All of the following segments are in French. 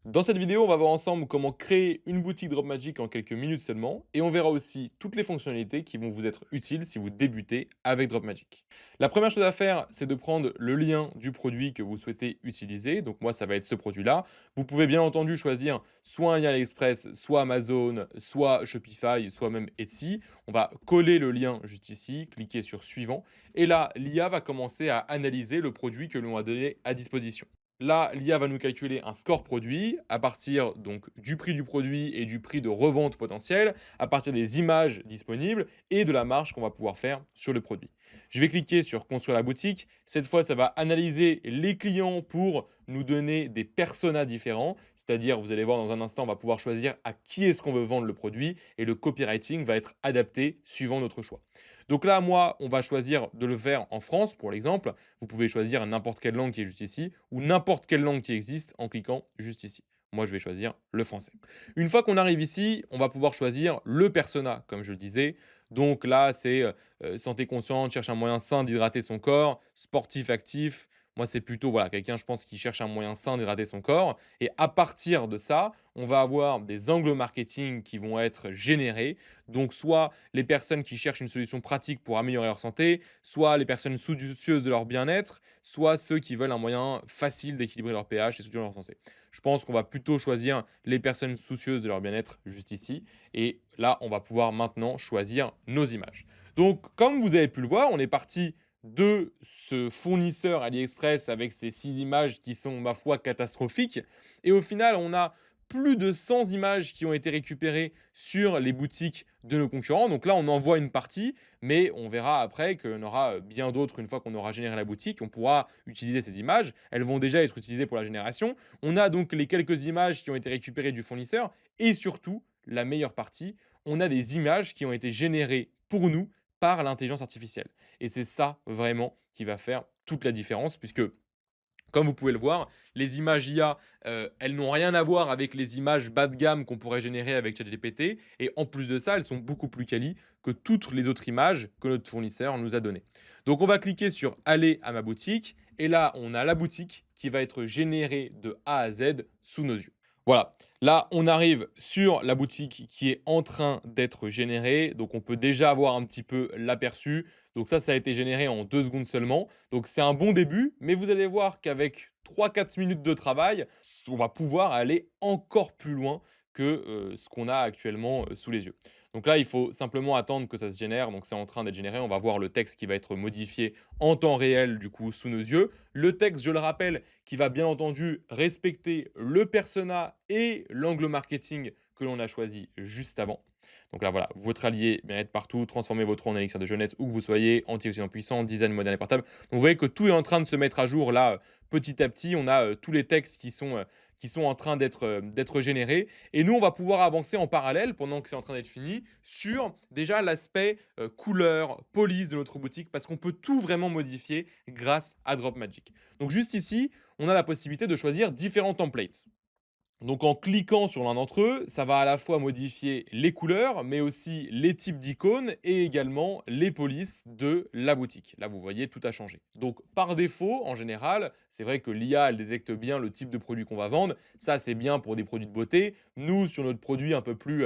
Dans cette vidéo, on va voir ensemble comment créer une boutique Dropmagic en quelques minutes seulement et on verra aussi toutes les fonctionnalités qui vont vous être utiles si vous débutez avec Dropmagic. La première chose à faire, c'est de prendre le lien du produit que vous souhaitez utiliser. Donc moi, ça va être ce produit-là. Vous pouvez bien entendu choisir soit un lien AliExpress, soit Amazon, soit Shopify, soit même Etsy. On va coller le lien juste ici, cliquer sur suivant et là, l'IA va commencer à analyser le produit que l'on a donné à disposition. Là, l'IA va nous calculer un score produit à partir donc du prix du produit et du prix de revente potentiel, à partir des images disponibles et de la marge qu'on va pouvoir faire sur le produit. Je vais cliquer sur construire la boutique. Cette fois, ça va analyser les clients pour nous donner des personas différents. C'est-à-dire, vous allez voir dans un instant, on va pouvoir choisir à qui est-ce qu'on veut vendre le produit et le copywriting va être adapté suivant notre choix. Donc là, moi, on va choisir de le faire en France pour l'exemple. Vous pouvez choisir n'importe quelle langue qui est juste ici ou n'importe quelle langue qui existe en cliquant juste ici. Moi, je vais choisir le français. Une fois qu'on arrive ici, on va pouvoir choisir le persona, comme je le disais. Donc là, c'est santé consciente, cherche un moyen sain d'hydrater son corps, sportif actif. Moi, c'est plutôt voilà, quelqu'un, je pense, qui cherche un moyen sain d'hydrater son corps. Et à partir de ça, on va avoir des angles marketing qui vont être générés. Donc, soit les personnes qui cherchent une solution pratique pour améliorer leur santé, soit les personnes soucieuses de leur bien-être, soit ceux qui veulent un moyen facile d'équilibrer leur pH et soutenir leur santé. Je pense qu'on va plutôt choisir les personnes soucieuses de leur bien-être juste ici. Et là, on va pouvoir maintenant choisir nos images. Donc, comme vous avez pu le voir, on est parti de ce fournisseur AliExpress avec ces 6 images qui sont, ma foi, catastrophiques. Et au final, on a plus de 100 images qui ont été récupérées sur les boutiques de nos concurrents. Donc là, on en voit une partie, mais on verra après qu'il y en aura bien d'autres une fois qu'on aura généré la boutique. On pourra utiliser ces images. Elles vont déjà être utilisées pour la génération. On a donc les quelques images qui ont été récupérées du fournisseur et surtout, la meilleure partie, on a des images qui ont été générées pour nous par l'intelligence artificielle. Et c'est ça vraiment qui va faire toute la différence puisque comme vous pouvez le voir, les images IA, elles n'ont rien à voir avec les images bas de gamme qu'on pourrait générer avec ChatGPT. Et en plus de ça, elles sont beaucoup plus quali que toutes les autres images que notre fournisseur nous a données. Donc on va cliquer sur Aller à ma boutique. Et là, on a la boutique qui va être générée de A à Z sous nos yeux. Voilà, là on arrive sur la boutique qui est en train d'être générée. Donc on peut déjà avoir un petit peu l'aperçu. Donc ça a été généré en 2 secondes seulement. Donc c'est un bon début, mais vous allez voir qu'avec 3-4 minutes de travail, on va pouvoir aller encore plus loin que ce qu'on a actuellement sous les yeux. Donc là, il faut simplement attendre que ça se génère. Donc c'est en train d'être généré. On va voir le texte qui va être modifié en temps réel, du coup, sous nos yeux. Le texte, je le rappelle, qui va bien entendu respecter le persona et l'angle marketing que l'on a choisi juste avant. Donc là, voilà, votre allié, bien-être partout, transformez votre en élixir de jeunesse où que vous soyez, antioxydant puissant, design moderne et portable. Donc vous voyez que tout est en train de se mettre à jour là, petit à petit. On a tous les textes qui sont en train d'être générés. Et nous, on va pouvoir avancer en parallèle pendant que c'est en train d'être fini sur déjà l'aspect couleur, police de notre boutique parce qu'on peut tout vraiment modifier grâce à Dropmagic. Donc juste ici, on a la possibilité de choisir différents templates. Donc en cliquant sur l'un d'entre eux, ça va à la fois modifier les couleurs, mais aussi les types d'icônes et également les polices de la boutique. Là, vous voyez, tout a changé. Donc par défaut, en général, c'est vrai que l'IA, elle détecte bien le type de produit qu'on va vendre. Ça, c'est bien pour des produits de beauté. Nous, sur notre produit un peu plus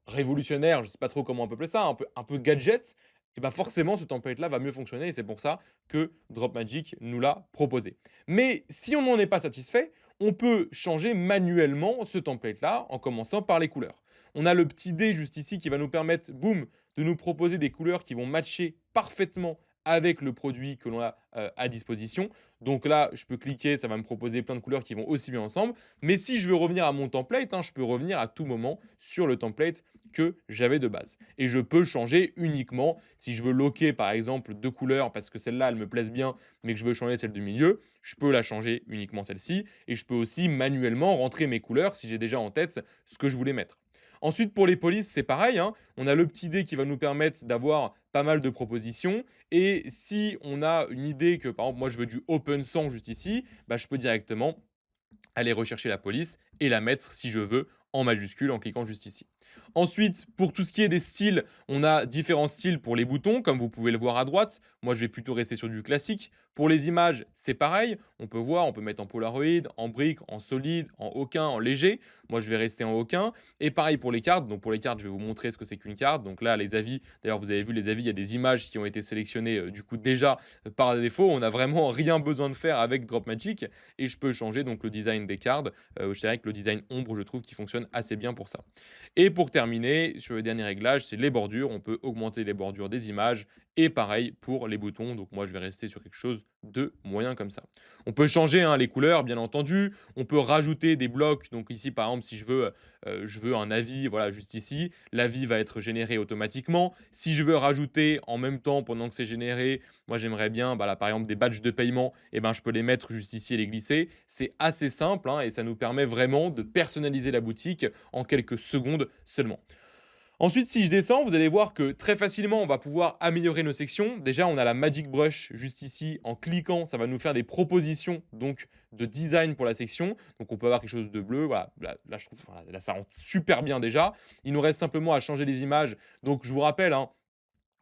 révolutionnaire, je ne sais pas trop comment on peut appeler ça, un peu gadget, et ben forcément, ce template-là va mieux fonctionner et c'est pour ça que Dropmagic nous l'a proposé. Mais si on n'en est pas satisfait, on peut changer manuellement ce template-là en commençant par les couleurs. On a le petit dé juste ici qui va nous permettre, boum, de nous proposer des couleurs qui vont matcher parfaitement avec le produit que l'on a à disposition. Donc là, je peux cliquer, ça va me proposer plein de couleurs qui vont aussi bien ensemble. Mais si je veux revenir à mon template, je peux revenir à tout moment sur le template que j'avais de base. Et je peux changer uniquement si je veux loquer par exemple deux couleurs parce que celle-là, elle me plaise bien, mais que je veux changer celle du milieu, je peux la changer uniquement celle-ci. Et je peux aussi manuellement rentrer mes couleurs si j'ai déjà en tête ce que je voulais mettre. Ensuite, pour les polices, c'est pareil. On a le petit dé qui va nous permettre d'avoir pas mal de propositions. Et si on a une idée que, par exemple, moi, je veux du open sans juste ici, bah, je peux directement aller rechercher la police et la mettre, si je veux, en majuscule en cliquant juste ici. Ensuite, pour tout ce qui est des styles, on a différents styles pour les boutons, comme vous pouvez le voir à droite. Moi, je vais plutôt rester sur du classique. Pour les images, c'est pareil. On peut voir, on peut mettre en Polaroid, en brique, en solide, en Hokin, en léger. Moi, je vais rester en Hokin. Et pareil pour les cartes. Donc, pour les cartes, je vais vous montrer ce que c'est qu'une carte. Donc là, les avis, d'ailleurs, vous avez vu les avis, il y a des images qui ont été sélectionnées du coup déjà par défaut. On n'a vraiment rien besoin de faire avec Dropmagic. Et je peux changer donc le design des cartes. Je dirais que le design ombre, je trouve, qui fonctionne assez bien pour ça. Et pour terminer, sur le dernier réglage, c'est les bordures. On peut augmenter les bordures des images. Et pareil pour les boutons. Donc moi, je vais rester sur quelque chose de moyen comme ça. On peut changer les couleurs, bien entendu. On peut rajouter des blocs. Donc ici, par exemple, si je veux un avis, voilà, juste ici, l'avis va être généré automatiquement. Si je veux rajouter en même temps, pendant que c'est généré, moi j'aimerais bien, bah là, par exemple, des badges de paiement, et ben, je peux les mettre juste ici et les glisser. C'est assez simple et ça nous permet vraiment de personnaliser la boutique en quelques secondes seulement. Ensuite, si je descends, vous allez voir que très facilement, on va pouvoir améliorer nos sections. Déjà, on a la Magic Brush juste ici. En cliquant, ça va nous faire des propositions donc de design pour la section. Donc, on peut avoir quelque chose de bleu. Voilà, là, je trouve, voilà, là, ça rend super bien déjà. Il nous reste simplement à changer les images. Donc, je vous rappelle,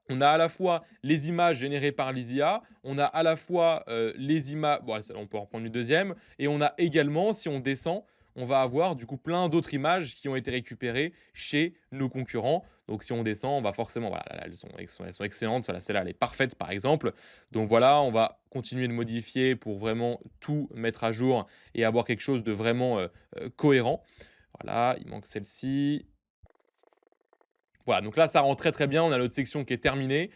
on a à la fois les images générées par l'ISIA, on a à la fois les images, bon, on peut en prendre une deuxième, et on a également, si on descend, on va avoir du coup plein d'autres images qui ont été récupérées chez nos concurrents. Donc si on descend, on va forcément, voilà, là, elles sont excellentes, voilà, celle-là elle est parfaite par exemple. Donc voilà, on va continuer de modifier pour vraiment tout mettre à jour et avoir quelque chose de vraiment cohérent. Voilà, il manque celle-ci. Voilà, donc là, ça rend très, très bien. On a notre section qui est terminée.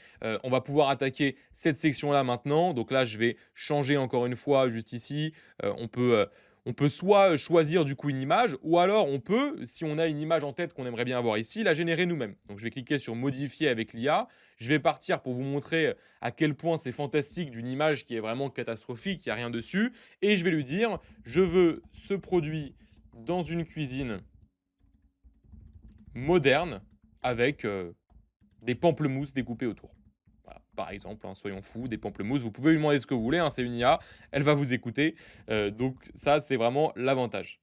On va pouvoir attaquer cette section-là maintenant. Donc là, je vais changer encore une fois juste ici. On peut soit choisir du coup une image ou alors on peut, si on a une image en tête qu'on aimerait bien avoir ici, la générer nous-mêmes. Donc je vais cliquer sur modifier avec l'IA. Je vais partir pour vous montrer à quel point c'est fantastique d'une image qui est vraiment catastrophique, il n'y a rien dessus. Et je vais lui dire, je veux ce produit dans une cuisine moderne avec des pamplemousses découpés autour. Voilà, par exemple, soyons fous, des pamplemousses. Vous pouvez lui demander ce que vous voulez, c'est une IA, elle va vous écouter. Donc ça, c'est vraiment l'avantage.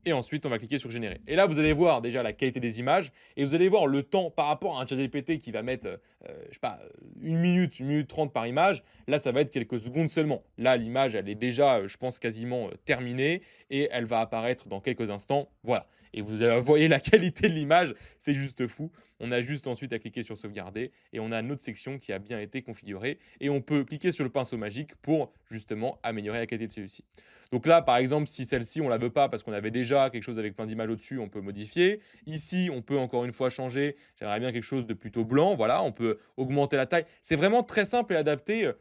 Et ensuite, on va cliquer sur générer. Et là, vous allez voir déjà la qualité des images et vous allez voir le temps par rapport à un ChatGPT qui va mettre, je sais pas, 1 minute 30 par image. Là, ça va être quelques secondes seulement. Là, l'image, elle est déjà, je pense, quasiment terminée et elle va apparaître dans quelques instants. Voilà. Et vous voyez la qualité de l'image, c'est juste fou. On a juste ensuite à cliquer sur sauvegarder et on a notre section qui a bien été configurée. Et on peut cliquer sur le pinceau magique pour justement améliorer la qualité de celui-ci. Donc là, par exemple, si celle-ci, on ne la veut pas parce qu'on avait déjà quelque chose avec plein d'images au-dessus, on peut modifier. Ici, on peut encore une fois changer. J'aimerais bien quelque chose de plutôt blanc. Voilà, on peut augmenter la taille. C'est vraiment très simple et adapté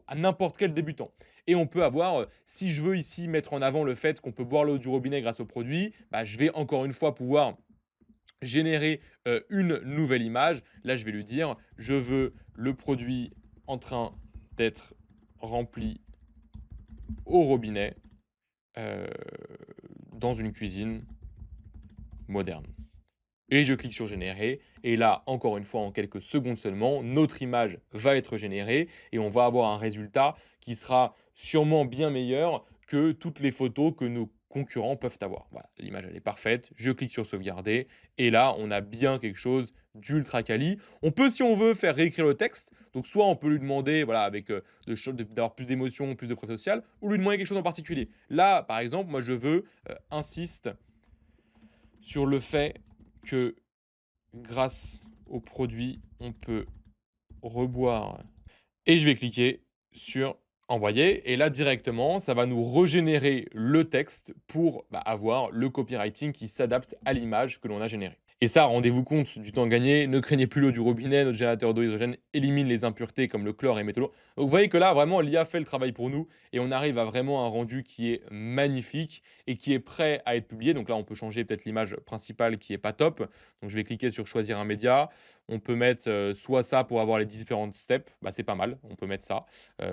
à n'importe quel débutant. Et on peut avoir, si je veux ici mettre en avant le fait qu'on peut boire l'eau du robinet grâce au produit, bah, je vais encore une fois pouvoir générer une nouvelle image. Là, je vais lui dire, je veux le produit en train d'être rempli au robinet euh, dans une cuisine moderne. Et je clique sur générer. Et là, encore une fois, en quelques secondes seulement, notre image va être générée et on va avoir un résultat qui sera sûrement bien meilleur que toutes les photos que nos concurrents peuvent avoir. Voilà, l'image elle est parfaite. Je clique sur sauvegarder et là, on a bien quelque chose d'ultra quali. On peut, si on veut, faire réécrire le texte. Donc, soit on peut lui demander, voilà, avec d'avoir plus d'émotion, plus de preuve sociale, ou lui demander quelque chose en particulier. Là, par exemple, moi, je veux insiste sur le fait que grâce au produit, on peut reboire. Et je vais cliquer sur envoyer. Et là, directement, ça va nous régénérer le texte pour avoir le copywriting qui s'adapte à l'image que l'on a générée. Et ça, rendez-vous compte du temps gagné. Ne craignez plus l'eau du robinet. Notre générateur d'eau hydrogène élimine les impuretés comme le chlore et les métaux lourds. Donc, vous voyez que là, vraiment, l'IA fait le travail pour nous. Et on arrive à vraiment un rendu qui est magnifique et qui est prêt à être publié. Donc là, on peut changer peut-être l'image principale qui est pas top. Donc, je vais cliquer sur choisir un média. On peut mettre soit ça pour avoir les différentes steps. Bah, c'est pas mal. On peut mettre ça.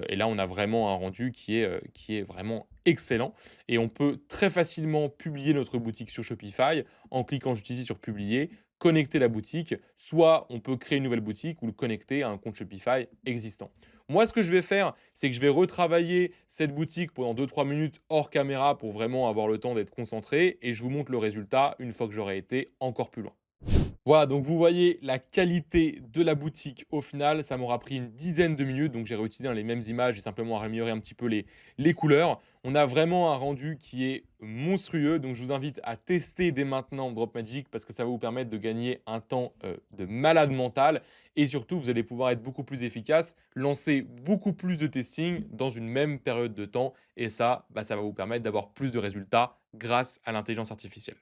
Et là, on a vraiment un rendu qui est vraiment excellent. Et on peut très facilement publier notre boutique sur Shopify en cliquant juste ici sur publier, connecter la boutique, soit on peut créer une nouvelle boutique ou le connecter à un compte Shopify existant. Moi, ce que je vais faire, c'est que je vais retravailler cette boutique pendant 2-3 minutes hors caméra pour vraiment avoir le temps d'être concentré et je vous montre le résultat une fois que j'aurai été encore plus loin. Voilà, donc vous voyez la qualité de la boutique au final, ça m'aura pris une dizaine de minutes, donc j'ai réutilisé, hein, les mêmes images, j'ai simplement amélioré un petit peu les couleurs. On a vraiment un rendu qui est monstrueux, donc je vous invite à tester dès maintenant Dropmagic parce que ça va vous permettre de gagner un temps, de malade mental et surtout vous allez pouvoir être beaucoup plus efficace, lancer beaucoup plus de testing dans une même période de temps et ça, bah, ça va vous permettre d'avoir plus de résultats grâce à l'intelligence artificielle.